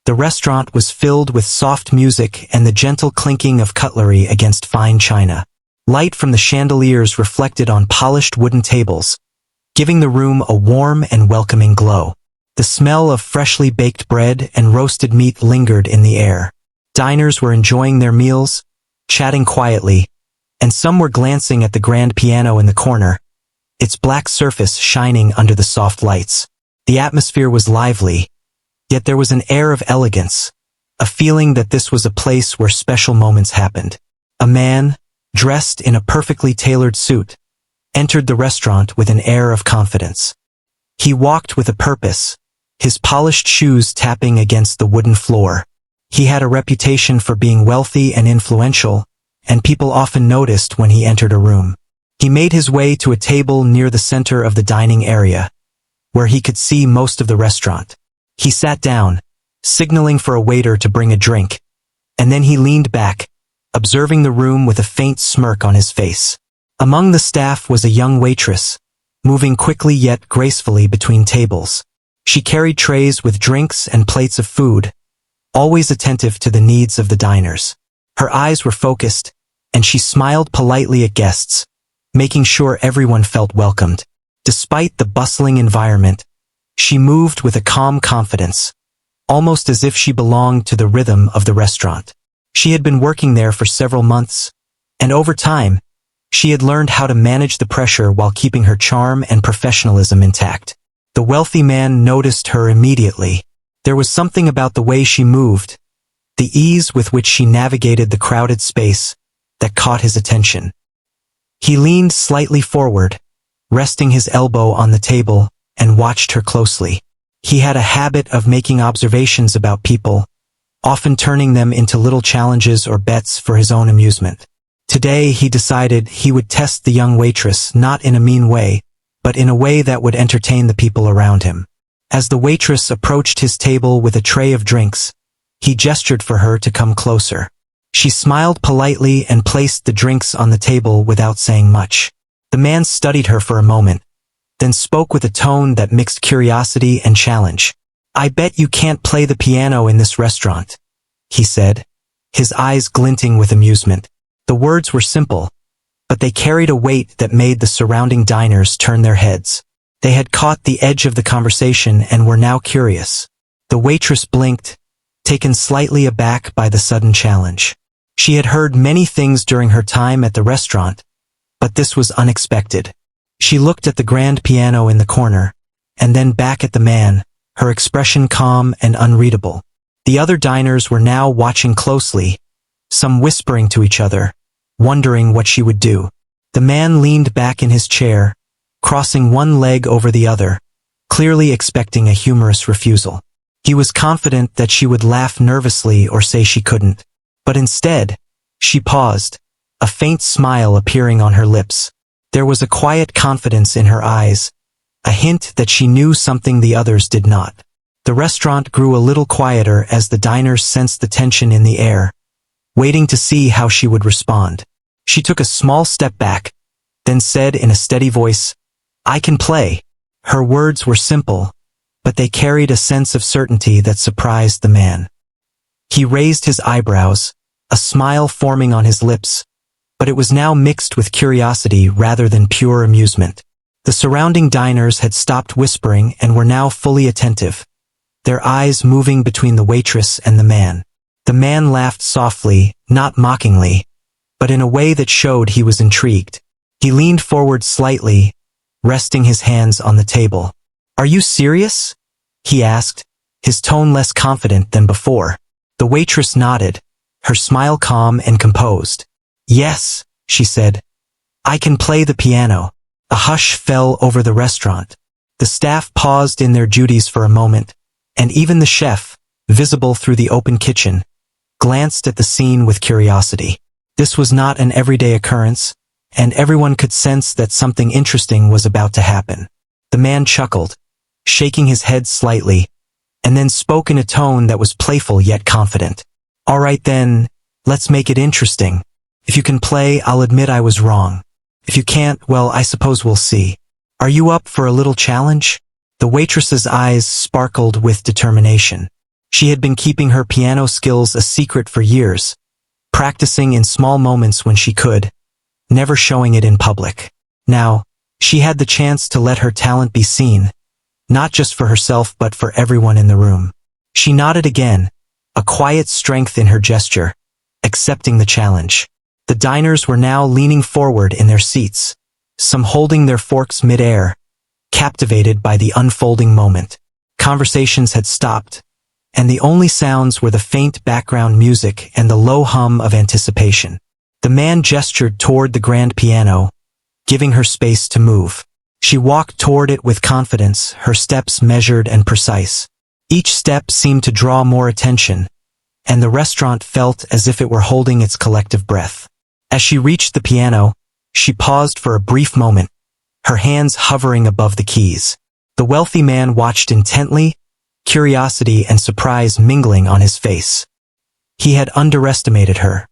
The restaurant was filled with soft music and the gentle clinking of cutlery against fine china. Light from the chandeliers reflected on polished wooden tables, giving the room a warm and welcoming glow. The smell of freshly baked bread and roasted meat lingered in the air. Diners were enjoying their meals, chatting quietly, and some were glancing at the grand piano in the corner, its black surface shining under the soft lights. The atmosphere was lively, yet there was an air of elegance, a feeling that this was a place where special moments happened. A man, dressed in a perfectly tailored suit, entered the restaurant with an air of confidence. He walked with a purpose, his polished shoes tapping against the wooden floor. He had a reputation for being wealthy and influential, and people often noticed when he entered a room. He made his way to a table near the center of the dining area, where he could see most of the restaurant. He sat down, signaling for a waiter to bring a drink, and then he leaned back, observing the room with a faint smirk on his face. Among the staff was a young waitress, moving quickly yet gracefully between tables. She carried trays with drinks and plates of food, always attentive to the needs of the diners. Her eyes were focused, and she smiled politely at guests, making sure everyone felt welcomed. Despite the bustling environment, she moved with a calm confidence, almost as if she belonged to the rhythm of the restaurant. She had been working there for several months, and over time, she had learned how to manage the pressure while keeping her charm and professionalism intact. The wealthy man noticed her immediately. There was something about the way she moved, the ease with which she navigated the crowded space, that caught his attention. He leaned slightly forward, resting his elbow on the table, and watched her closely. He had a habit of making observations about people, often turning them into little challenges or bets for his own amusement. Today he decided he would test the young waitress not in a mean way, but in a way that would entertain the people around him. As the waitress approached his table with a tray of drinks, he gestured for her to come closer. She smiled politely and placed the drinks on the table without saying much. The man studied her for a moment, then spoke with a tone that mixed curiosity and challenge. "I bet you can't play the piano in this restaurant," he said, his eyes glinting with amusement. The words were simple, but they carried a weight that made the surrounding diners turn their heads. They had caught the edge of the conversation and were now curious. The waitress blinked, taken slightly aback by the sudden challenge. She had heard many things during her time at the restaurant, but this was unexpected. She looked at the grand piano in the corner, and then back at the man, her expression calm and unreadable. The other diners were now watching closely, some whispering to each other, wondering what she would do. The man leaned back in his chair, crossing one leg over the other, clearly expecting a humorous refusal. He was confident that she would laugh nervously or say she couldn't. But instead, she paused, a faint smile appearing on her lips. There was a quiet confidence in her eyes, a hint that she knew something the others did not. The restaurant grew a little quieter as the diners sensed the tension in the air, waiting to see how she would respond. She took a small step back, then said in a steady voice, "I can play." Her words were simple, but they carried a sense of certainty that surprised the man. He raised his eyebrows, a smile forming on his lips, but it was now mixed with curiosity rather than pure amusement. The surrounding diners had stopped whispering and were now fully attentive, their eyes moving between the waitress and the man. The man laughed softly, not mockingly, but in a way that showed he was intrigued. He leaned forward slightly, resting his hands on the table. "Are you serious?" he asked, his tone less confident than before. The waitress nodded, her smile calm and composed. "Yes," she said. "I can play the piano." A hush fell over the restaurant. The staff paused in their duties for a moment, and even the chef, visible through the open kitchen, glanced at the scene with curiosity. This was not an everyday occurrence, and everyone could sense that something interesting was about to happen. The man chuckled, shaking his head slightly, and then spoke in a tone that was playful yet confident. "All right then, let's make it interesting. If you can play, I'll admit I was wrong. If you can't, well, I suppose we'll see. Are you up for a little challenge?" The waitress's eyes sparkled with determination. She had been keeping her piano skills a secret for years, practicing in small moments when she could, never showing it in public. Now, she had the chance to let her talent be seen, not just for herself but for everyone in the room. She nodded again, a quiet strength in her gesture, accepting the challenge. The diners were now leaning forward in their seats, some holding their forks mid-air, captivated by the unfolding moment. Conversations had stopped, and the only sounds were the faint background music and the low hum of anticipation. The man gestured toward the grand piano, giving her space to move. She walked toward it with confidence, her steps measured and precise. Each step seemed to draw more attention, and the restaurant felt as if it were holding its collective breath. As she reached the piano, she paused for a brief moment, her hands hovering above the keys. The wealthy man watched intently, curiosity and surprise mingling on his face. He had underestimated her,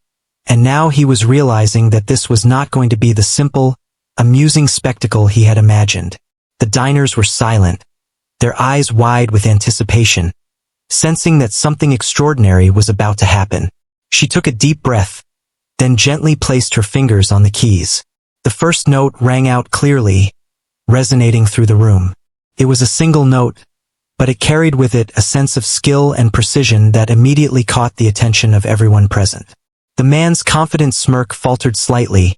and now he was realizing that this was not going to be the simple, amusing spectacle he had imagined. The diners were silent, their eyes wide with anticipation, sensing that something extraordinary was about to happen. She took a deep breath, then gently placed her fingers on the keys. The first note rang out clearly, resonating through the room. It was a single note, but it carried with it a sense of skill and precision that immediately caught the attention of everyone present. The man's confident smirk faltered slightly,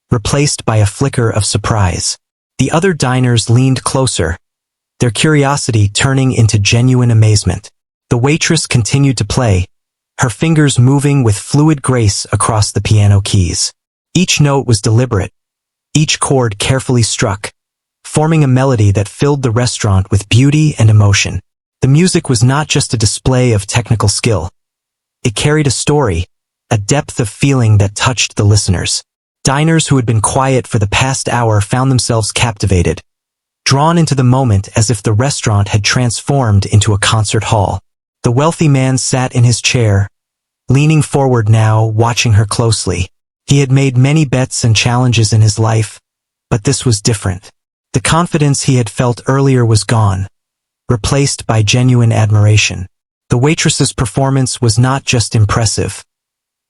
replaced by a flicker of surprise. The other diners leaned closer, their curiosity turning into genuine amazement. The waitress continued to play, her fingers moving with fluid grace across the piano keys. Each note was deliberate, each chord carefully struck, forming a melody that filled the restaurant with beauty and emotion. The music was not just a display of technical skill. It carried a story, a depth of feeling that touched the listeners. Diners who had been quiet for the past hour found themselves captivated, drawn into the moment as if the restaurant had transformed into a concert hall. The wealthy man sat in his chair, leaning forward now, watching her closely. He had made many bets and challenges in his life, but this was different. The confidence he had felt earlier was gone, replaced by genuine admiration. The waitress's performance was not just impressive.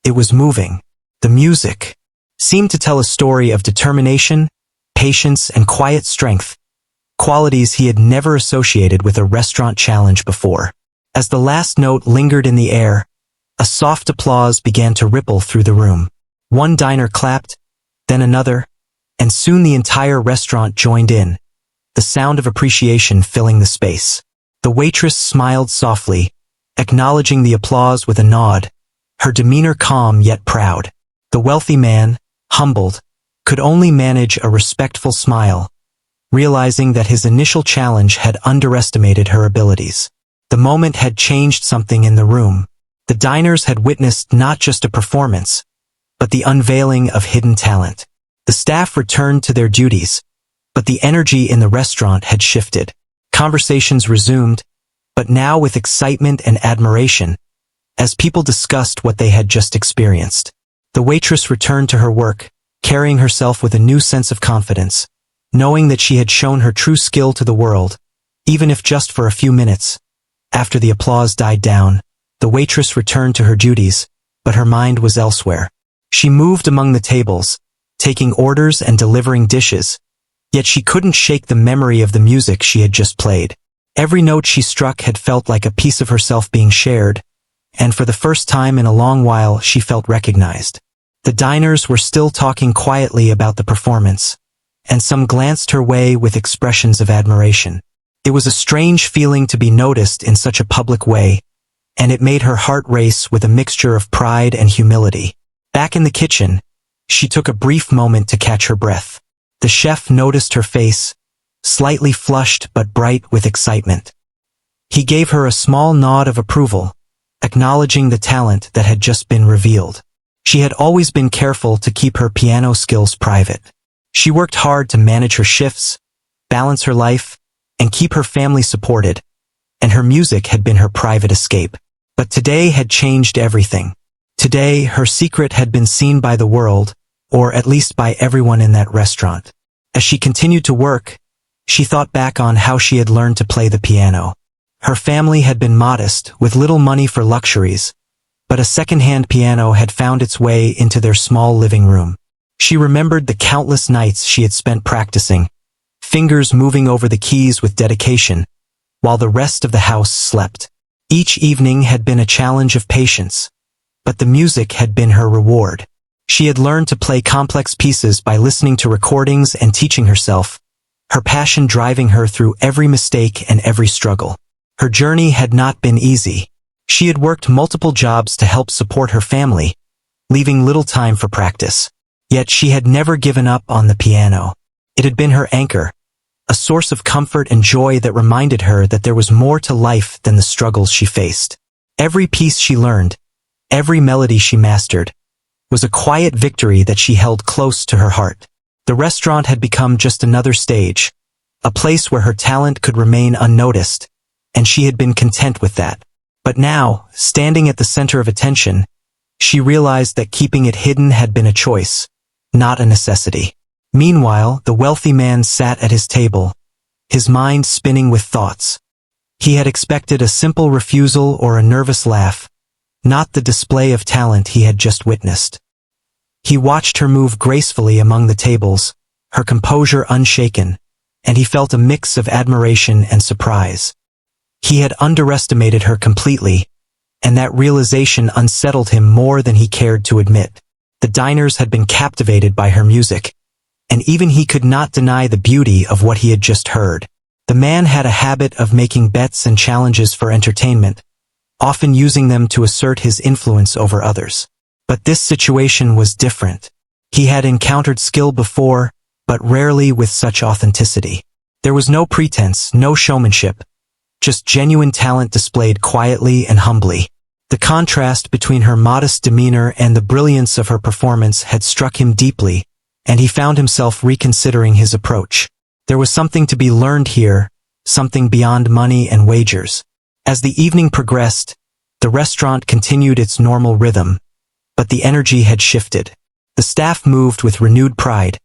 It was moving. The music seemed to tell a story of determination, patience, and quiet strength, qualities he had never associated with a restaurant challenge before. As the last note lingered in the air, a soft applause began to ripple through the room. One diner clapped, then another, and soon the entire restaurant joined in, the sound of appreciation filling the space. The waitress smiled softly, acknowledging the applause with a nod, her demeanor calm yet proud. The wealthy man, humbled, could only manage a respectful smile, realizing that his initial challenge had underestimated her abilities. The moment had changed something in the room. The diners had witnessed not just a performance, but the unveiling of hidden talent. The staff returned to their duties, but the energy in the restaurant had shifted. Conversations resumed, but now with excitement and admiration, as people discussed what they had just experienced. The waitress returned to her work, carrying herself with a new sense of confidence, knowing that she had shown her true skill to the world, even if just for a few minutes. After the applause died down, the waitress returned to her duties, but her mind was elsewhere. She moved among the tables, taking orders and delivering dishes, yet she couldn't shake the memory of the music she had just played. Every note she struck had felt like a piece of herself being shared, and for the first time in a long while she felt recognized. The diners were still talking quietly about the performance, and some glanced her way with expressions of admiration. It was a strange feeling to be noticed in such a public way, and it made her heart race with a mixture of pride and humility. Back in the kitchen, she took a brief moment to catch her breath. The chef noticed her face, slightly flushed but bright with excitement. He gave her a small nod of approval, acknowledging the talent that had just been revealed. She had always been careful to keep her piano skills private. She worked hard to manage her shifts, balance her life, and keep her family supported, and her music had been her private escape. But today had changed everything. Today, her secret had been seen by the world, or at least by everyone in that restaurant. As she continued to work, she thought back on how she had learned to play the piano. Her family had been modest, with little money for luxuries, but a second-hand piano had found its way into their small living room. She remembered the countless nights she had spent practicing, fingers moving over the keys with dedication, while the rest of the house slept. Each evening had been a challenge of patience, but the music had been her reward. She had learned to play complex pieces by listening to recordings and teaching herself, her passion driving her through every mistake and every struggle. Her journey had not been easy. She had worked multiple jobs to help support her family, leaving little time for practice. Yet she had never given up on the piano. It had been her anchor, a source of comfort and joy that reminded her that there was more to life than the struggles she faced. Every piece she learned, every melody she mastered, was a quiet victory that she held close to her heart. The restaurant had become just another stage, a place where her talent could remain unnoticed, and she had been content with that. But now, standing at the center of attention, she realized that keeping it hidden had been a choice, not a necessity. Meanwhile, the wealthy man sat at his table, his mind spinning with thoughts. He had expected a simple refusal or a nervous laugh, not the display of talent he had just witnessed. He watched her move gracefully among the tables, her composure unshaken, and he felt a mix of admiration and surprise. He had underestimated her completely, and that realization unsettled him more than he cared to admit. The diners had been captivated by her music, and even he could not deny the beauty of what he had just heard. The man had a habit of making bets and challenges for entertainment, often using them to assert his influence over others. But this situation was different. He had encountered skill before, but rarely with such authenticity. There was no pretense, no showmanship, just genuine talent displayed quietly and humbly. The contrast between her modest demeanor and the brilliance of her performance had struck him deeply, and he found himself reconsidering his approach. There was something to be learned here, something beyond money and wagers. As the evening progressed, the restaurant continued its normal rhythm, but the energy had shifted. The staff moved with renewed pride,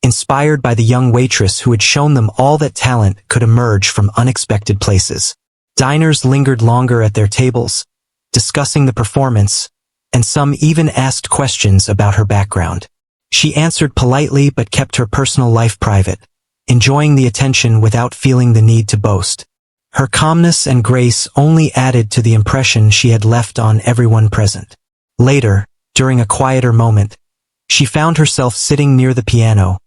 inspired by the young waitress who had shown them all that talent could emerge from unexpected places. Diners lingered longer at their tables, discussing the performance, and some even asked questions about her background. She answered politely but kept her personal life private, enjoying the attention without feeling the need to boast. Her calmness and grace only added to the impression she had left on everyone present. Later, during a quieter moment, she found herself sitting near the piano,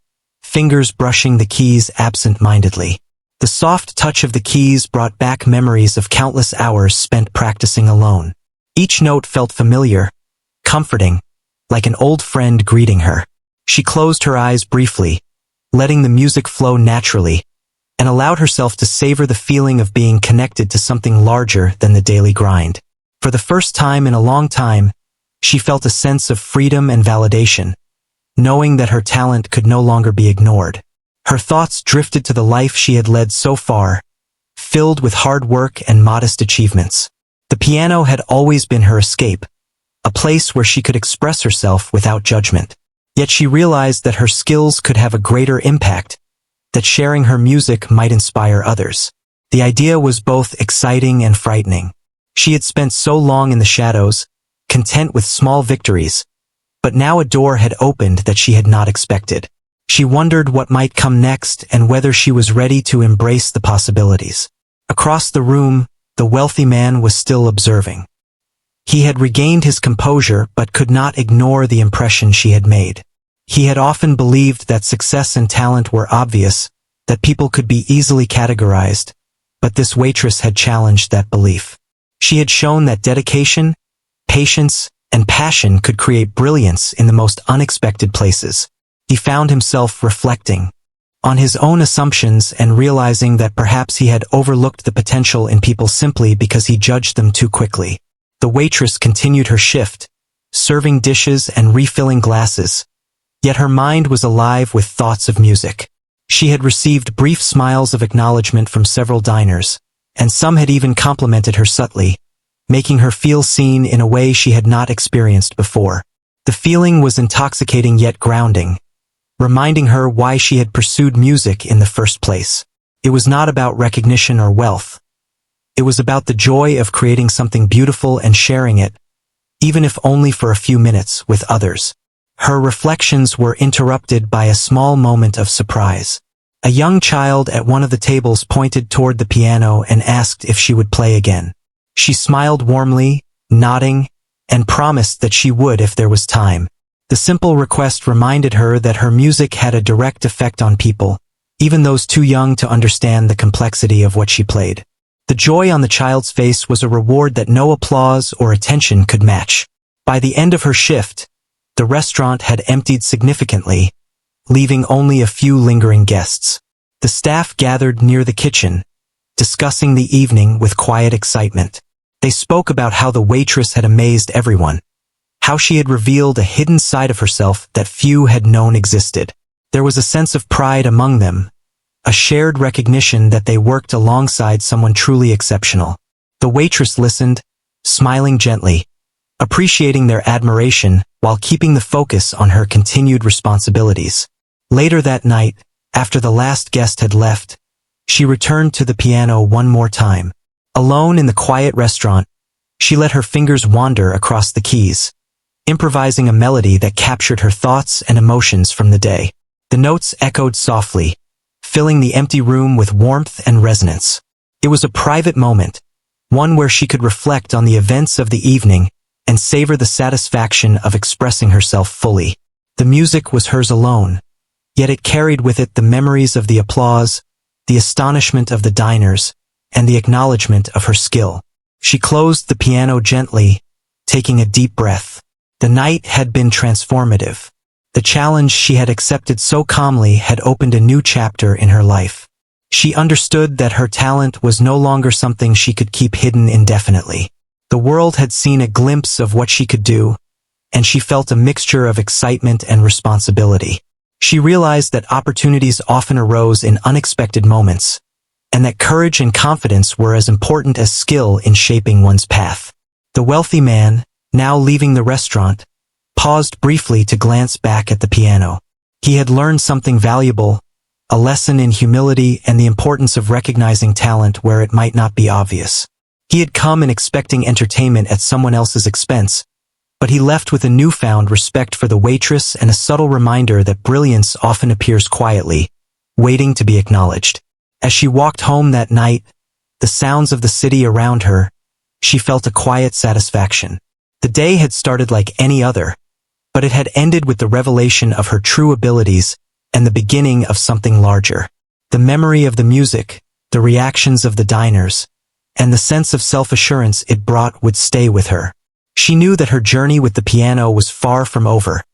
fingers brushing the keys absent-mindedly. The soft touch of the keys brought back memories of countless hours spent practicing alone. Each note felt familiar, comforting, like an old friend greeting her. She closed her eyes briefly, letting the music flow naturally, and allowed herself to savor the feeling of being connected to something larger than the daily grind. For the first time in a long time, she felt a sense of freedom and validation, knowing that her talent could no longer be ignored. Her thoughts drifted to the life she had led so far, filled with hard work and modest achievements. The piano had always been her escape, a place where she could express herself without judgment. Yet she realized that her skills could have a greater impact, that sharing her music might inspire others. The idea was both exciting and frightening. She had spent so long in the shadows, content with small victories, but now a door had opened that she had not expected. She wondered what might come next and whether she was ready to embrace the possibilities. Across the room, the wealthy man was still observing. He had regained his composure but could not ignore the impression she had made. He had often believed that success and talent were obvious, that people could be easily categorized, but this waitress had challenged that belief. She had shown that dedication, patience, and passion could create brilliance in the most unexpected places. He found himself reflecting on his own assumptions and realizing that perhaps he had overlooked the potential in people simply because he judged them too quickly. The waitress continued her shift, serving dishes and refilling glasses, yet her mind was alive with thoughts of music. She had received brief smiles of acknowledgement from several diners, and some had even complimented her subtly, making her feel seen in a way she had not experienced before. The feeling was intoxicating yet grounding, reminding her why she had pursued music in the first place. It was not about recognition or wealth. It was about the joy of creating something beautiful and sharing it, even if only for a few minutes, with others. Her reflections were interrupted by a small moment of surprise. A young child at one of the tables pointed toward the piano and asked if she would play again. She smiled warmly, nodding, and promised that she would if there was time. The simple request reminded her that her music had a direct effect on people, even those too young to understand the complexity of what she played. The joy on the child's face was a reward that no applause or attention could match. By the end of her shift, the restaurant had emptied significantly, leaving only a few lingering guests. The staff gathered near the kitchen, discussing the evening with quiet excitement. They spoke about how the waitress had amazed everyone, how she had revealed a hidden side of herself that few had known existed. There was a sense of pride among them, a shared recognition that they worked alongside someone truly exceptional. The waitress listened, smiling gently, appreciating their admiration while keeping the focus on her continued responsibilities. Later that night, after the last guest had left, she returned to the piano one more time. Alone in the quiet restaurant, she let her fingers wander across the keys, improvising a melody that captured her thoughts and emotions from the day. The notes echoed softly, filling the empty room with warmth and resonance. It was a private moment, one where she could reflect on the events of the evening and savor the satisfaction of expressing herself fully. The music was hers alone, yet it carried with it the memories of the applause, the astonishment of the diners, and the acknowledgement of her skill. She closed the piano gently, taking a deep breath. The night had been transformative. The challenge she had accepted so calmly had opened a new chapter in her life. She understood that her talent was no longer something she could keep hidden indefinitely. The world had seen a glimpse of what she could do, and she felt a mixture of excitement and responsibility. She realized that opportunities often arose in unexpected moments, and that courage and confidence were as important as skill in shaping one's path. The wealthy man, now leaving the restaurant, paused briefly to glance back at the piano. He had learned something valuable, a lesson in humility and the importance of recognizing talent where it might not be obvious. He had come in expecting entertainment at someone else's expense, but he left with a newfound respect for the waitress and a subtle reminder that brilliance often appears quietly, waiting to be acknowledged. As she walked home that night, the sounds of the city around her, she felt a quiet satisfaction. The day had started like any other, but it had ended with the revelation of her true abilities and the beginning of something larger. The memory of the music, the reactions of the diners, and the sense of self-assurance it brought would stay with her. She knew that her journey with the piano was far from over,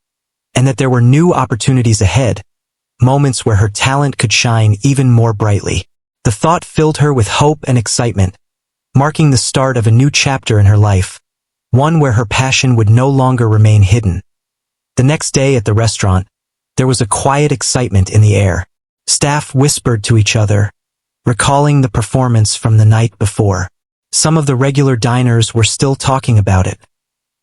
and that there were new opportunities ahead, moments where her talent could shine even more brightly. The thought filled her with hope and excitement, marking the start of a new chapter in her life, one where her passion would no longer remain hidden. The next day at the restaurant, there was a quiet excitement in the air. Staff whispered to each other, recalling the performance from the night before. Some of the regular diners were still talking about it,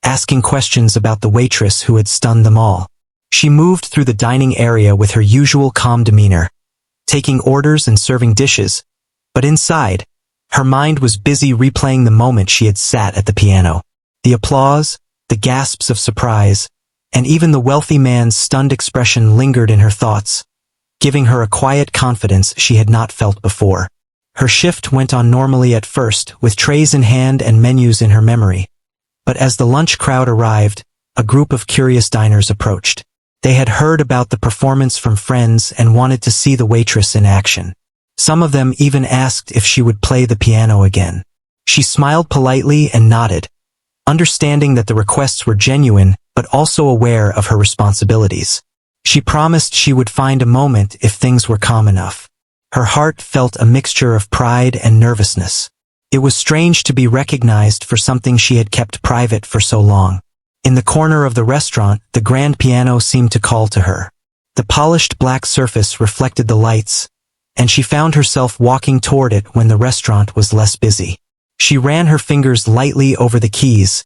asking questions about the waitress who had stunned them all. She moved through the dining area with her usual calm demeanor, taking orders and serving dishes, but inside, her mind was busy replaying the moment she had sat at the piano. The applause, the gasps of surprise, and even the wealthy man's stunned expression lingered in her thoughts, giving her a quiet confidence she had not felt before. Her shift went on normally at first, with trays in hand and menus in her memory. But as the lunch crowd arrived, a group of curious diners approached. They had heard about the performance from friends and wanted to see the waitress in action. Some of them even asked if she would play the piano again. She smiled politely and nodded, understanding that the requests were genuine but also aware of her responsibilities. She promised she would find a moment if things were calm enough. Her heart felt a mixture of pride and nervousness. It was strange to be recognized for something she had kept private for so long. In the corner of the restaurant, the grand piano seemed to call to her. The polished black surface reflected the lights, and she found herself walking toward it when the restaurant was less busy. She ran her fingers lightly over the keys,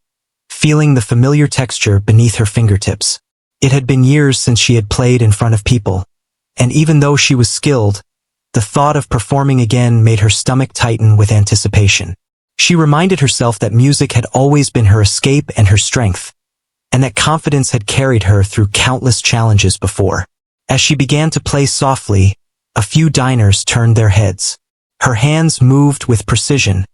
feeling the familiar texture beneath her fingertips. It had been years since she had played in front of people, and even though she was skilled, the thought of performing again made her stomach tighten with anticipation. She reminded herself that music had always been her escape and her strength, and that confidence had carried her through countless challenges before. As she began to play softly, a few diners turned their heads. Her hands moved with precision,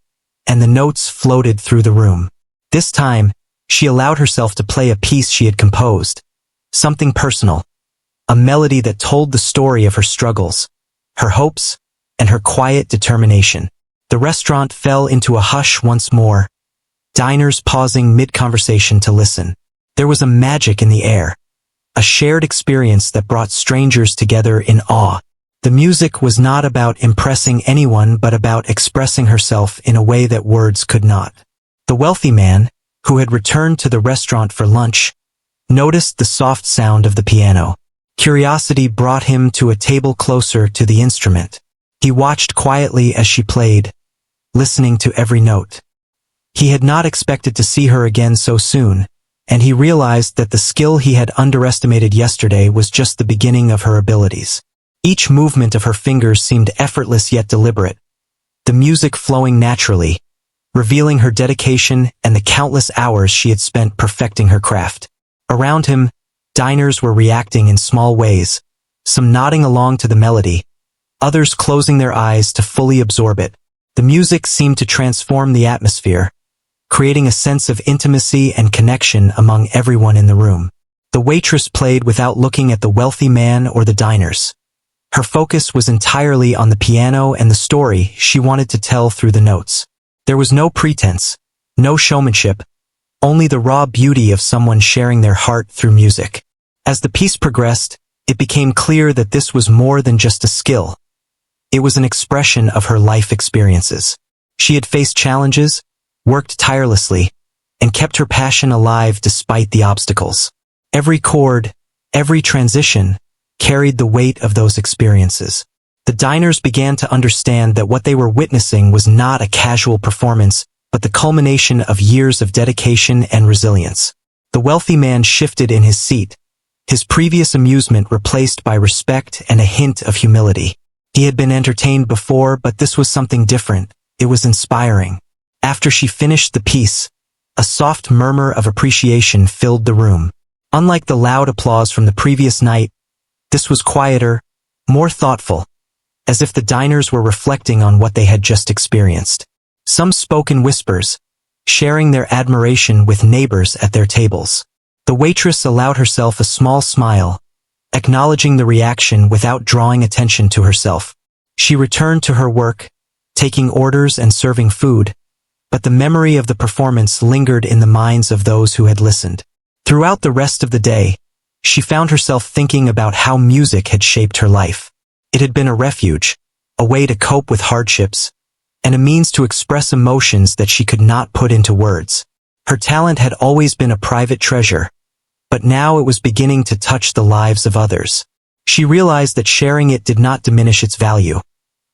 and the notes floated through the room. This time, she allowed herself to play a piece she had composed, something personal, a melody that told the story of her struggles, her hopes, and her quiet determination. The restaurant fell into a hush once more, diners pausing mid-conversation to listen. There was a magic in the air, a shared experience that brought strangers together in awe. The music was not about impressing anyone but about expressing herself in a way that words could not. The wealthy man, who had returned to the restaurant for lunch, noticed the soft sound of the piano. Curiosity brought him to a table closer to the instrument. He watched quietly as she played, listening to every note. He had not expected to see her again so soon, and he realized that the skill he had underestimated yesterday was just the beginning of her abilities. Each movement of her fingers seemed effortless yet deliberate, the music flowing naturally, revealing her dedication and the countless hours she had spent perfecting her craft. Around him, diners were reacting in small ways, some nodding along to the melody, others closing their eyes to fully absorb it. The music seemed to transform the atmosphere, creating a sense of intimacy and connection among everyone in the room. The waitress played without looking at the wealthy man or the diners. Her focus was entirely on the piano and the story she wanted to tell through the notes. There was no pretense, no showmanship, only the raw beauty of someone sharing their heart through music. As the piece progressed, it became clear that this was more than just a skill. It was an expression of her life experiences. She had faced challenges, worked tirelessly, and kept her passion alive despite the obstacles. Every chord, every transition, carried the weight of those experiences. The diners began to understand that what they were witnessing was not a casual performance, but the culmination of years of dedication and resilience. The wealthy man shifted in his seat, his previous amusement replaced by respect and a hint of humility. He had been entertained before, but this was something different. It was inspiring. After she finished the piece, a soft murmur of appreciation filled the room. Unlike the loud applause from the previous night, this was quieter, more thoughtful, as if the diners were reflecting on what they had just experienced. Some spoke in whispers, sharing their admiration with neighbors at their tables. The waitress allowed herself a small smile, acknowledging the reaction without drawing attention to herself. She returned to her work, taking orders and serving food, but the memory of the performance lingered in the minds of those who had listened. Throughout the rest of the day, she found herself thinking about how music had shaped her life. It had been a refuge, a way to cope with hardships, and a means to express emotions that she could not put into words. Her talent had always been a private treasure, but now it was beginning to touch the lives of others. She realized that sharing it did not diminish its value.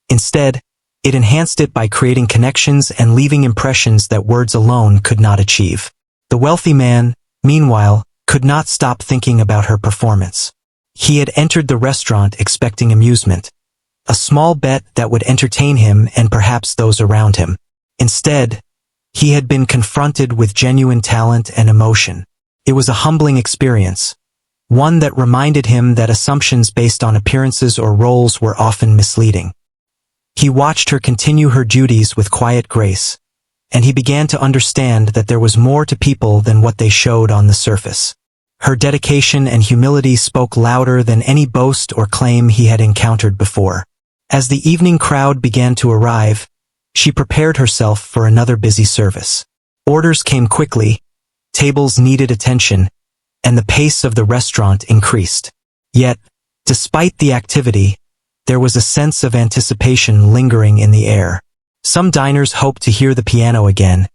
Instead, it enhanced it by creating connections and leaving impressions that words alone could not achieve. The wealthy man, meanwhile, could not stop thinking about her performance. He had entered the restaurant expecting amusement, a small bet that would entertain him and perhaps those around him. Instead, he had been confronted with genuine talent and emotion. It was a humbling experience, one that reminded him that assumptions based on appearances or roles were often misleading. He watched her continue her duties with quiet grace, and he began to understand that there was more to people than what they showed on the surface. Her dedication and humility spoke louder than any boast or claim he had encountered before. As the evening crowd began to arrive, she prepared herself for another busy service. Orders came quickly, tables needed attention, and the pace of the restaurant increased. Yet, despite the activity, there was a sense of anticipation lingering in the air. Some diners hoped to hear the piano again,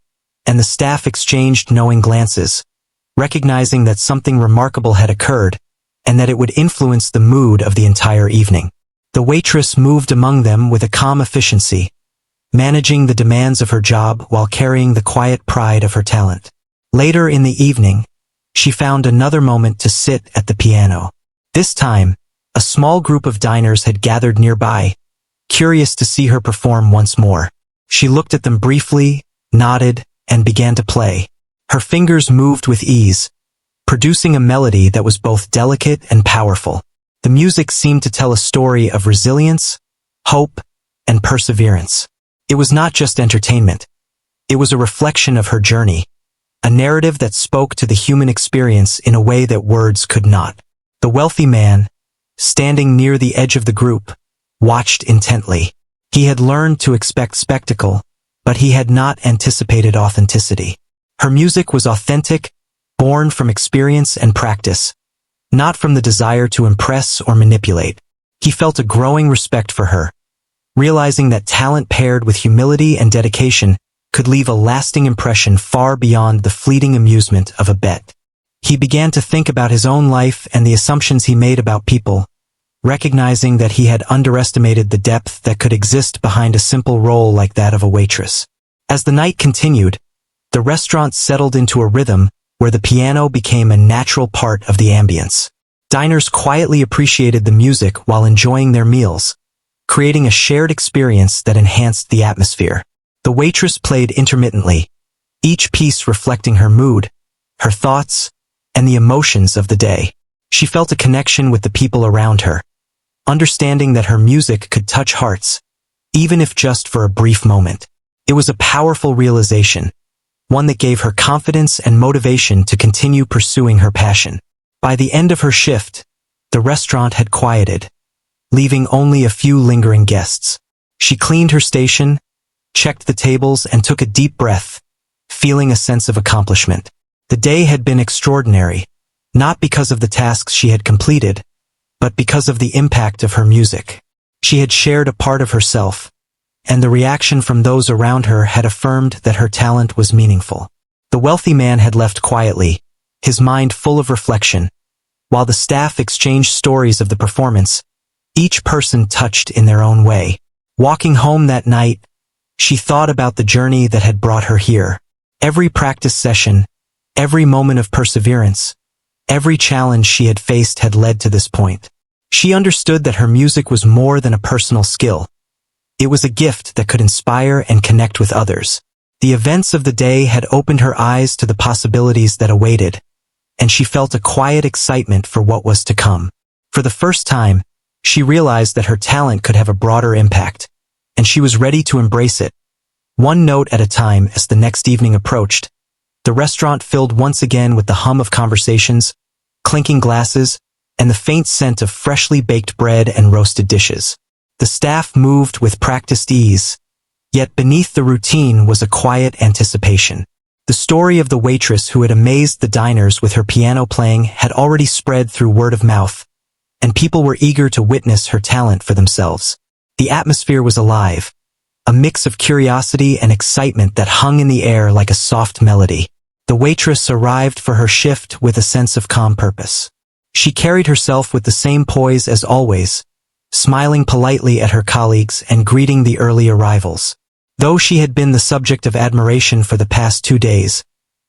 and the staff exchanged knowing glances, recognizing that something remarkable had occurred, and that it would influence the mood of the entire evening. The waitress moved among them with a calm efficiency, managing the demands of her job while carrying the quiet pride of her talent. Later in the evening, she found another moment to sit at the piano. This time, a small group of diners had gathered nearby, curious to see her perform once more. She looked at them briefly, nodded, and began to play. Her fingers moved with ease, producing a melody that was both delicate and powerful. The music seemed to tell a story of resilience, hope, and perseverance. It was not just entertainment. It was a reflection of her journey, a narrative that spoke to the human experience in a way that words could not. The wealthy man, standing near the edge of the group, watched intently. He had learned to expect spectacle, but he had not anticipated authenticity. Her music was authentic, born from experience and practice, not from the desire to impress or manipulate. He felt a growing respect for her, realizing that talent paired with humility and dedication could leave a lasting impression far beyond the fleeting amusement of a bet. He began to think about his own life and the assumptions he made about people, recognizing that he had underestimated the depth that could exist behind a simple role like that of a waitress. As the night continued, the restaurant settled into a rhythm where the piano became a natural part of the ambience. Diners quietly appreciated the music while enjoying their meals, creating a shared experience that enhanced the atmosphere. The waitress played intermittently, each piece reflecting her mood, her thoughts, and the emotions of the day. She felt a connection with the people around her, understanding that her music could touch hearts, even if just for a brief moment. It was a powerful realization, one that gave her confidence and motivation to continue pursuing her passion. By the end of her shift, the restaurant had quieted, leaving only a few lingering guests. She cleaned her station, checked the tables, and took a deep breath, feeling a sense of accomplishment. The day had been extraordinary, not because of the tasks she had completed, but because of the impact of her music. She had shared a part of herself, and the reaction from those around her had affirmed that her talent was meaningful. The wealthy man had left quietly, his mind full of reflection, while the staff exchanged stories of the performance, each person touched in their own way. Walking home that night, she thought about the journey that had brought her here. Every practice session, every moment of perseverance, every challenge she had faced had led to this point. She understood that her music was more than a personal skill. It was a gift that could inspire and connect with others. The events of the day had opened her eyes to the possibilities that awaited, and she felt a quiet excitement for what was to come. For the first time, she realized that her talent could have a broader impact, and she was ready to embrace it. One note at a time. As the next evening approached, the restaurant filled once again with the hum of conversations, clinking glasses, and the faint scent of freshly baked bread and roasted dishes. The staff moved with practiced ease, yet beneath the routine was a quiet anticipation. The story of the waitress who had amazed the diners with her piano playing had already spread through word of mouth, and people were eager to witness her talent for themselves. The atmosphere was alive, a mix of curiosity and excitement that hung in the air like a soft melody. The waitress arrived for her shift with a sense of calm purpose. She carried herself with the same poise as always, smiling politely at her colleagues and greeting the early arrivals. Though she had been the subject of admiration for the past 2 days,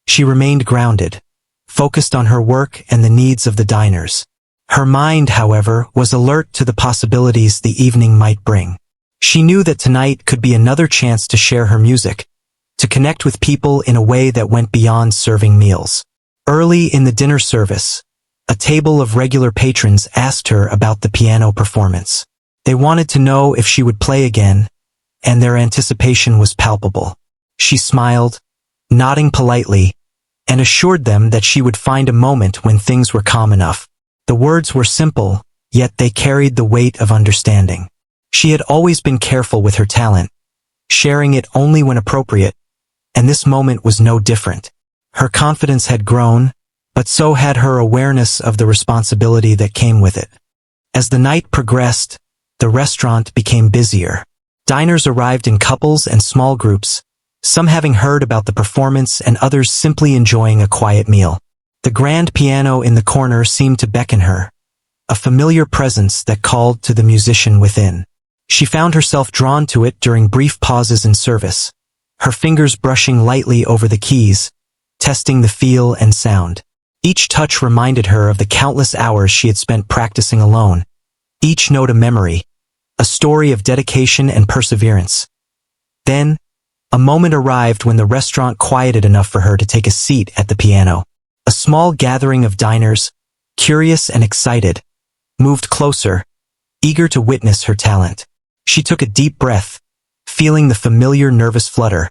she remained grounded, focused on her work and the needs of the diners. Her mind, however, was alert to the possibilities the evening might bring. She knew that tonight could be another chance to share her music, to connect with people in a way that went beyond serving meals. Early in the dinner service, a table of regular patrons asked her about the piano performance. They wanted to know if she would play again, and their anticipation was palpable. She smiled, nodding politely, and assured them that she would find a moment when things were calm enough. The words were simple, yet they carried the weight of understanding. She had always been careful with her talent, sharing it only when appropriate, and this moment was no different. Her confidence had grown, but so had her awareness of the responsibility that came with it. As the night progressed, the restaurant became busier. Diners arrived in couples and small groups, some having heard about the performance and others simply enjoying a quiet meal. The grand piano in the corner seemed to beckon her, a familiar presence that called to the musician within. She found herself drawn to it during brief pauses in service, her fingers brushing lightly over the keys, testing the feel and sound. Each touch reminded her of the countless hours she had spent practicing alone, each note a memory, a story of dedication and perseverance. Then, A moment arrived when the restaurant quieted enough for her to take a seat at the piano. A small gathering of diners, curious and excited, moved closer, eager to witness her talent. She took a deep breath, feeling the familiar nervous flutter,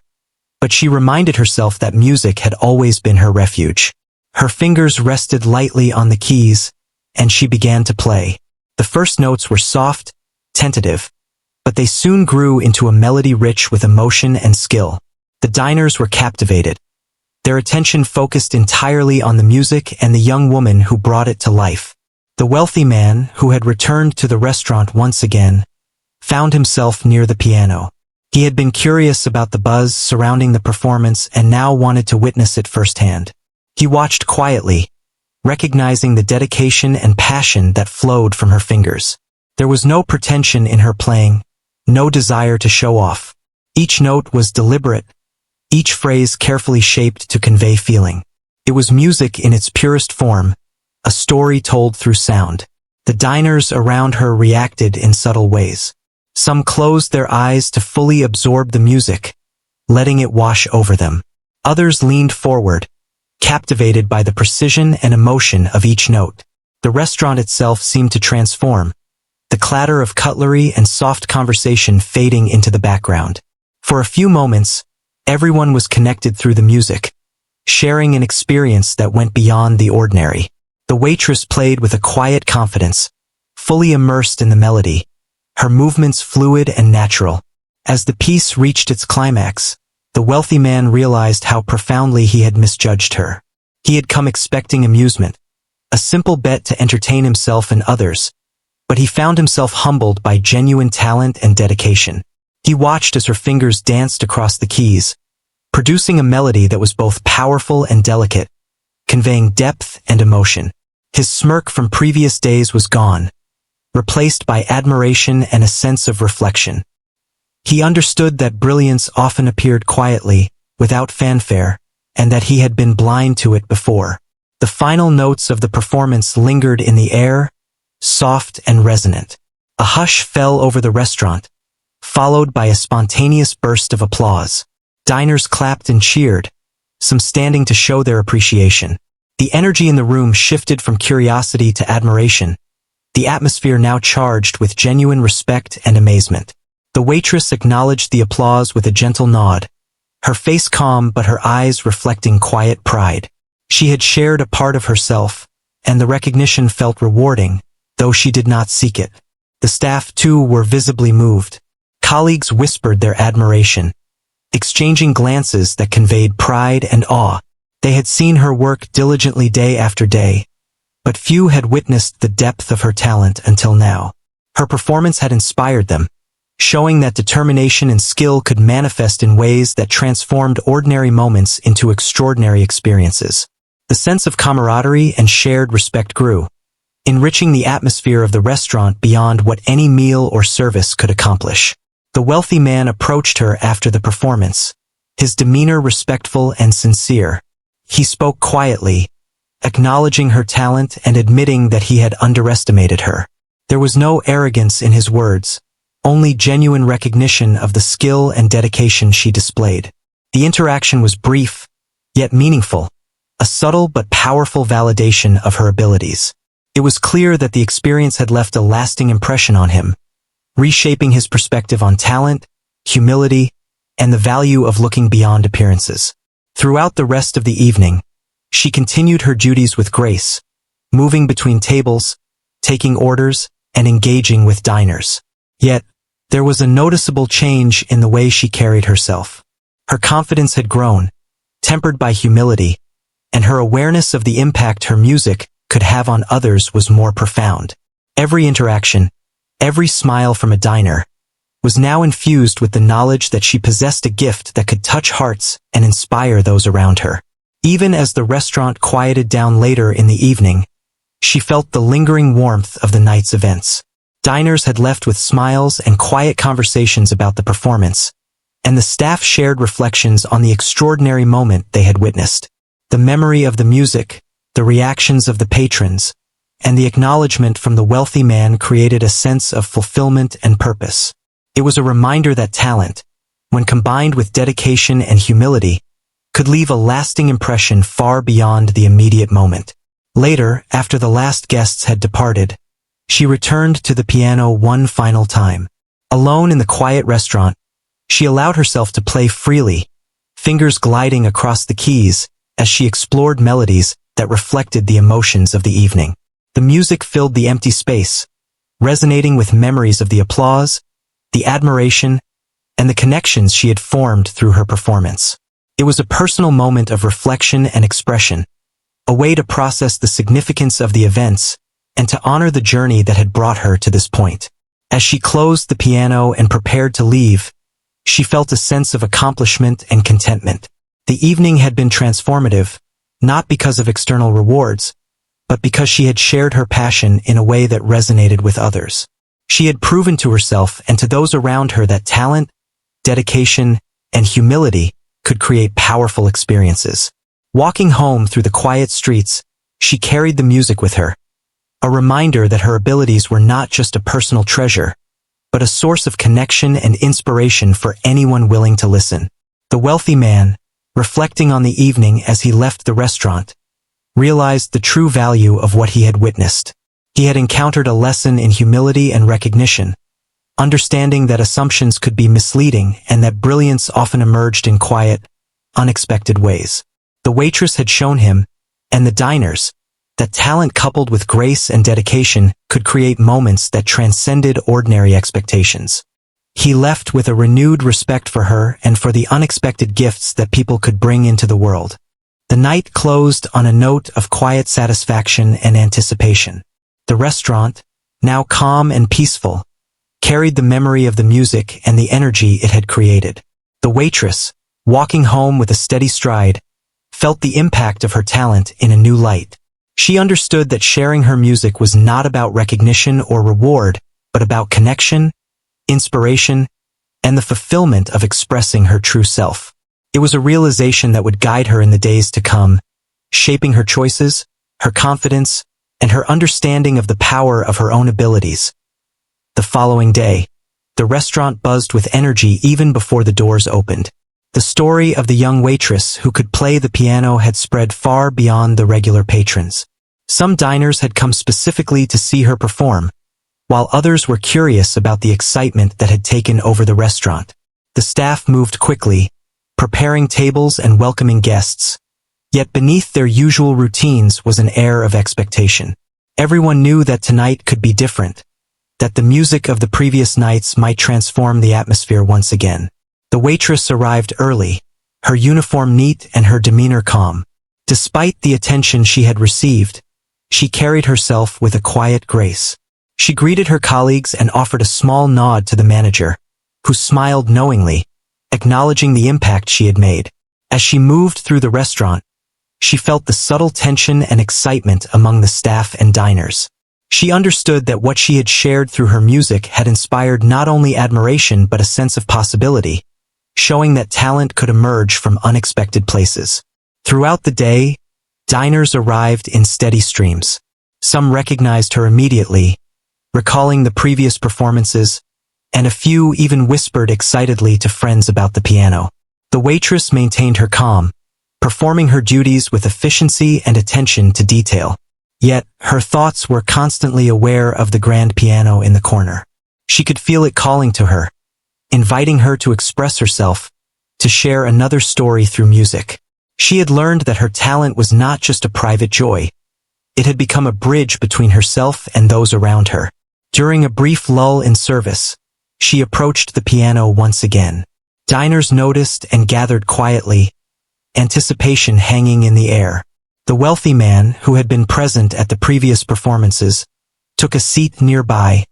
but she reminded herself that music had always been her refuge. Her fingers rested lightly on the keys, and she began to play. The first notes were soft, tentative, but they soon grew into a melody rich with emotion and skill. The diners were captivated, their attention focused entirely on the music and the young woman who brought it to life. The wealthy man, who had returned to the restaurant once again, found himself near the piano. He had been curious about the buzz surrounding the performance and now wanted to witness it firsthand. He watched quietly, recognizing the dedication and passion that flowed from her fingers. There was no pretension in her playing, no desire to show off. Each note was deliberate, each phrase carefully shaped to convey feeling. It was music in its purest form, a story told through sound. The diners around her reacted in subtle ways. Some closed their eyes to fully absorb the music, letting it wash over them. Others leaned forward, captivated by the precision and emotion of each note. The restaurant itself seemed to transform, the clatter of cutlery and soft conversation fading into the background. For a few moments, everyone was connected through the music, sharing an experience that went beyond the ordinary. The waitress played with a quiet confidence, fully immersed in the melody, her movements fluid and natural. As the piece reached its climax, the wealthy man realized how profoundly he had misjudged her. He had come expecting amusement, a simple bet to entertain himself and others, but he found himself humbled by genuine talent and dedication. He watched as her fingers danced across the keys, producing a melody that was both powerful and delicate, conveying depth and emotion. His smirk from previous days was gone, replaced by admiration and a sense of reflection. He understood that brilliance often appeared quietly, without fanfare, and that he had been blind to it before. The final notes of the performance lingered in the air, soft and resonant. A hush fell over the restaurant, followed by a spontaneous burst of applause. Diners clapped and cheered, some standing to show their appreciation. The energy in the room shifted from curiosity to admiration, the atmosphere now charged with genuine respect and amazement. The waitress acknowledged the applause with a gentle nod, her face calm but her eyes reflecting quiet pride. She had shared a part of herself, and the recognition felt rewarding, though she did not seek it. The staff, too, were visibly moved. Colleagues whispered their admiration, exchanging glances that conveyed pride and awe. They had seen her work diligently day after day, but few had witnessed the depth of her talent until now. Her performance had inspired them, showing that determination and skill could manifest in ways that transformed ordinary moments into extraordinary experiences. The sense of camaraderie and shared respect grew, enriching the atmosphere of the restaurant beyond what any meal or service could accomplish. The wealthy man approached her after the performance, his demeanor respectful and sincere. He spoke quietly, acknowledging her talent and admitting that he had underestimated her. There was no arrogance in his words, only genuine recognition of the skill and dedication she displayed. The interaction was brief, yet meaningful, a subtle but powerful validation of her abilities. It was clear that the experience had left a lasting impression on him, reshaping his perspective on talent, humility, and the value of looking beyond appearances. Throughout the rest of the evening, she continued her duties with grace, moving between tables, taking orders, and engaging with diners. Yet, there was a noticeable change in the way she carried herself. Her confidence had grown, tempered by humility, and her awareness of the impact her music could have on others was more profound. Every interaction, every smile from a diner, was now infused with the knowledge that she possessed a gift that could touch hearts and inspire those around her. Even as the restaurant quieted down later in the evening, she felt the lingering warmth of the night's events. Diners had left with smiles and quiet conversations about the performance, and the staff shared reflections on the extraordinary moment they had witnessed. The memory of the music, the reactions of the patrons, and the acknowledgement from the wealthy man created a sense of fulfillment and purpose. It was a reminder that talent, when combined with dedication and humility, could leave a lasting impression far beyond the immediate moment. Later, after the last guests had departed, she returned to the piano one final time. Alone in the quiet restaurant, she allowed herself to play freely, fingers gliding across the keys as she explored melodies that reflected the emotions of the evening. The music filled the empty space, resonating with memories of the applause, the admiration, and the connections she had formed through her performance. It was a personal moment of reflection and expression, a way to process the significance of the events and to honor the journey that had brought her to this point. As she closed the piano and prepared to leave, she felt a sense of accomplishment and contentment. The evening had been transformative, not because of external rewards, but because she had shared her passion in a way that resonated with others. She had proven to herself and to those around her that talent, dedication, and humility could create powerful experiences. Walking home through the quiet streets, she carried the music with her, a reminder that her abilities were not just a personal treasure, but a source of connection and inspiration for anyone willing to listen. The wealthy man, reflecting on the evening as he left the restaurant, realized the true value of what he had witnessed. He had encountered a lesson in humility and recognition, understanding that assumptions could be misleading and that brilliance often emerged in quiet, unexpected ways. The waitress had shown him, and the diners, that talent coupled with grace and dedication could create moments that transcended ordinary expectations. He left with a renewed respect for her and for the unexpected gifts that people could bring into the world. The night closed on a note of quiet satisfaction and anticipation. The restaurant, now calm and peaceful, carried the memory of the music and the energy it had created. The waitress, walking home with a steady stride, felt the impact of her talent in a new light. She understood that sharing her music was not about recognition or reward, but about connection, inspiration, and the fulfillment of expressing her true self. It was a realization that would guide her in the days to come, shaping her choices, her confidence, and her understanding of the power of her own abilities. The following day, the restaurant buzzed with energy even before the doors opened. The story of the young waitress who could play the piano had spread far beyond the regular patrons. Some diners had come specifically to see her perform, while others were curious about the excitement that had taken over the restaurant. The staff moved quickly, preparing tables and welcoming guests, yet beneath their usual routines was an air of expectation. Everyone knew that tonight could be different, that the music of the previous nights might transform the atmosphere once again. The waitress arrived early, her uniform neat and her demeanor calm. Despite the attention she had received, she carried herself with a quiet grace. She greeted her colleagues and offered a small nod to the manager, who smiled knowingly, acknowledging the impact she had made. As she moved through the restaurant, she felt the subtle tension and excitement among the staff and diners. She understood that what she had shared through her music had inspired not only admiration but a sense of possibility, showing that talent could emerge from unexpected places. Throughout the day, diners arrived in steady streams. Some recognized her immediately, recalling the previous performances, and a few even whispered excitedly to friends about the piano. The waitress maintained her calm, performing her duties with efficiency and attention to detail. Yet, her thoughts were constantly aware of the grand piano in the corner. She could feel it calling to her, inviting her to express herself, to share another story through music. She had learned that her talent was not just a private joy. It had become a bridge between herself and those around her. During a brief lull in service, she approached the piano once again. Diners noticed and gathered quietly, anticipation hanging in the air. The wealthy man, who had been present at the previous performances, took a seat nearby,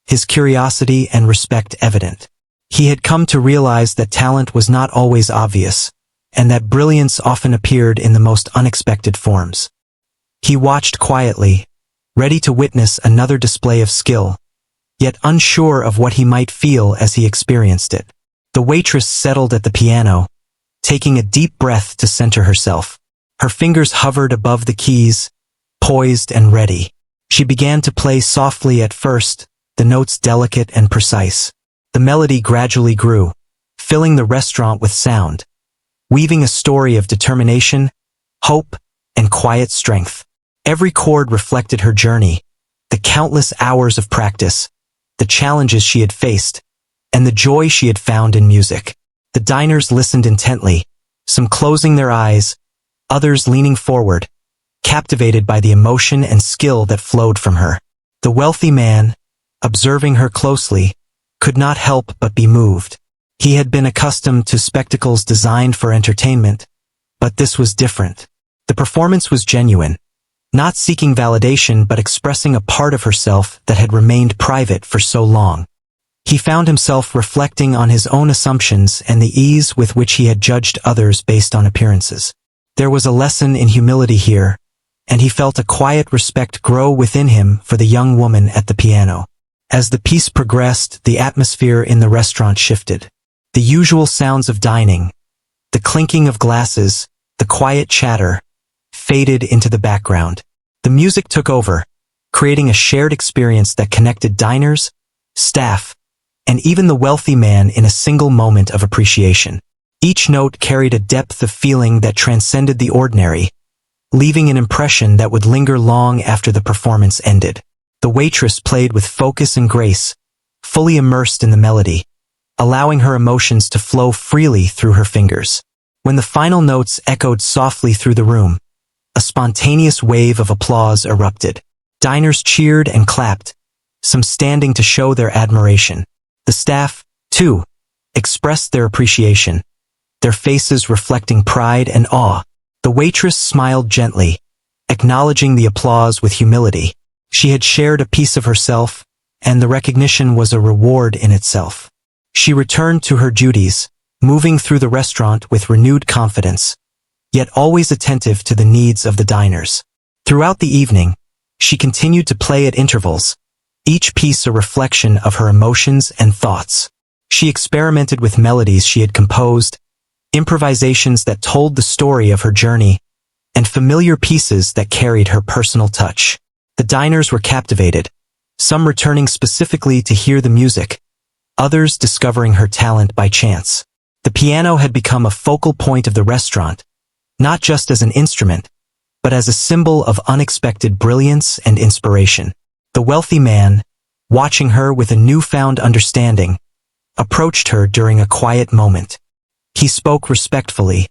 his curiosity and respect evident. He had come to realize that talent was not always obvious, and that brilliance often appeared in the most unexpected forms. He watched quietly, ready to witness another display of skill, yet unsure of what he might feel as he experienced it. The waitress settled at the piano, taking a deep breath to center herself. Her fingers hovered above the keys, poised and ready. She began to play softly at first, the notes delicate and precise. The melody gradually grew, filling the restaurant with sound, weaving a story of determination, hope, and quiet strength. Every chord reflected her journey, the countless hours of practice, the challenges she had faced, and the joy she had found in music. The diners listened intently, some closing their eyes, others leaning forward, captivated by the emotion and skill that flowed from her. The wealthy man, observing her closely, could not help but be moved. He had been accustomed to spectacles designed for entertainment, but this was different. The performance was genuine, not seeking validation but expressing a part of herself that had remained private for so long. He found himself reflecting on his own assumptions and the ease with which he had judged others based on appearances. There was a lesson in humility here, and he felt a quiet respect grow within him for the young woman at the piano. As the piece progressed, the atmosphere in the restaurant shifted. The usual sounds of dining, the clinking of glasses, the quiet chatter, faded into the background. The music took over, creating a shared experience that connected diners, staff, and even the wealthy man in a single moment of appreciation. Each note carried a depth of feeling that transcended the ordinary, leaving an impression that would linger long after the performance ended. The waitress played with focus and grace, fully immersed in the melody, allowing her emotions to flow freely through her fingers. When the final notes echoed softly through the room, a spontaneous wave of applause erupted. Diners cheered and clapped, some standing to show their admiration. The staff, too, expressed their appreciation, their faces reflecting pride and awe. The waitress smiled gently, acknowledging the applause with humility. She had shared a piece of herself, and the recognition was a reward in itself. She returned to her duties, moving through the restaurant with renewed confidence, yet always attentive to the needs of the diners. Throughout the evening, she continued to play at intervals, each piece a reflection of her emotions and thoughts. She experimented with melodies she had composed, improvisations that told the story of her journey, and familiar pieces that carried her personal touch. The diners were captivated, some returning specifically to hear the music, others discovering her talent by chance. The piano had become a focal point of the restaurant, not just as an instrument, but as a symbol of unexpected brilliance and inspiration. The wealthy man, watching her with a newfound understanding, approached her during a quiet moment. He spoke respectfully,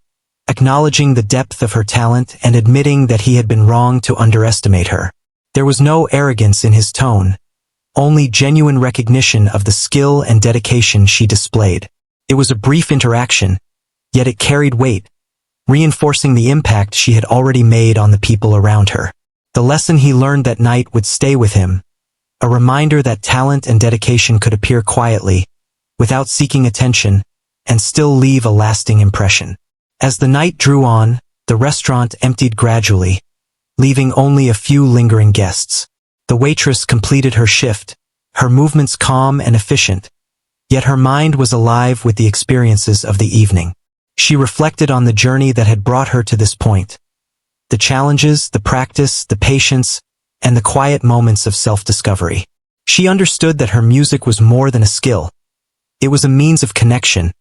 acknowledging the depth of her talent and admitting that he had been wrong to underestimate her. There was no arrogance in his tone, only genuine recognition of the skill and dedication she displayed. It was a brief interaction, yet it carried weight, reinforcing the impact she had already made on the people around her. The lesson he learned that night would stay with him, a reminder that talent and dedication could appear quietly, without seeking attention, and still leave a lasting impression. As the night drew on, the restaurant emptied gradually, leaving only a few lingering guests. The waitress completed her shift, her movements calm and efficient, yet her mind was alive with the experiences of the evening. She reflected on the journey that had brought her to this point. The challenges, the practice, the patience, and the quiet moments of self-discovery. She understood that her music was more than a skill. It was a means of connection,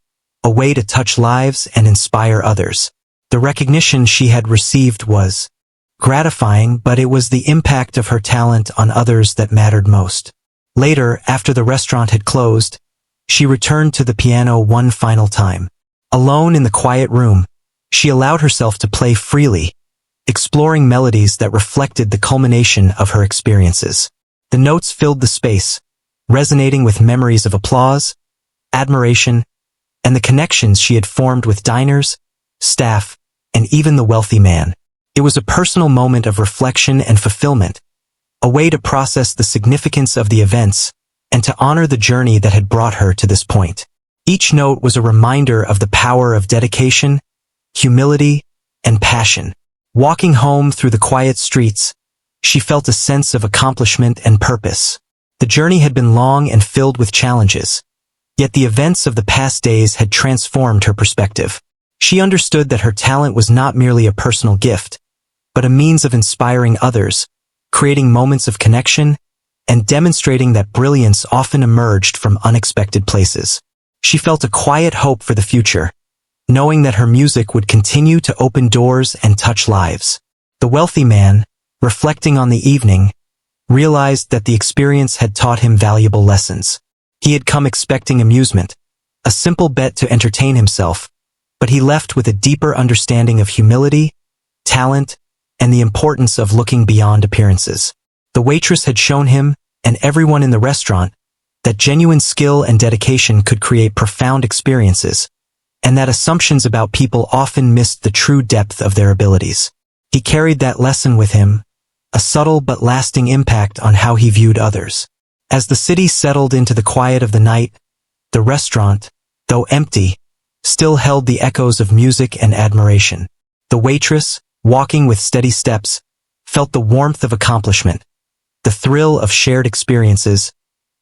a way to touch lives and inspire others. The recognition she had received was gratifying, but it was the impact of her talent on others that mattered most. Later, after the restaurant had closed, she returned to the piano one final time. Alone in the quiet room, she allowed herself to play freely, exploring melodies that reflected the culmination of her experiences. The notes filled the space, resonating with memories of applause, admiration, and the connections she had formed with diners, staff, and even the wealthy man. It was a personal moment of reflection and fulfillment, a way to process the significance of the events and to honor the journey that had brought her to this point. Each note was a reminder of the power of dedication, humility, and passion. Walking home through the quiet streets, she felt a sense of accomplishment and purpose. The journey had been long and filled with challenges, yet the events of the past days had transformed her perspective. She understood that her talent was not merely a personal gift, but a means of inspiring others, creating moments of connection, and demonstrating that brilliance often emerged from unexpected places. She felt a quiet hope for the future, knowing that her music would continue to open doors and touch lives. The wealthy man, reflecting on the evening, realized that the experience had taught him valuable lessons. He had come expecting amusement, a simple bet to entertain himself, but he left with a deeper understanding of humility, talent, and the importance of looking beyond appearances. The waitress had shown him, and everyone in the restaurant, that genuine skill and dedication could create profound experiences, and that assumptions about people often missed the true depth of their abilities. He carried that lesson with him, a subtle but lasting impact on how he viewed others. As the city settled into the quiet of the night, the restaurant, though empty, still held the echoes of music and admiration. The waitress, walking with steady steps, felt the warmth of accomplishment, the thrill of shared experiences,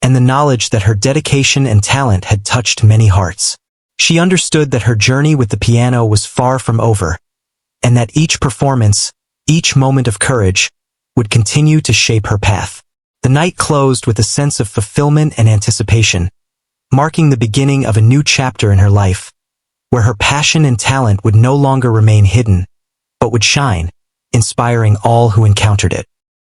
and the knowledge that her dedication and talent had touched many hearts. She understood that her journey with the piano was far from over, and that each performance, each moment of courage, would continue to shape her path. The night closed with a sense of fulfillment and anticipation, marking the beginning of a new chapter in her life, where her passion and talent would no longer remain hidden, but would shine, inspiring all who encountered it.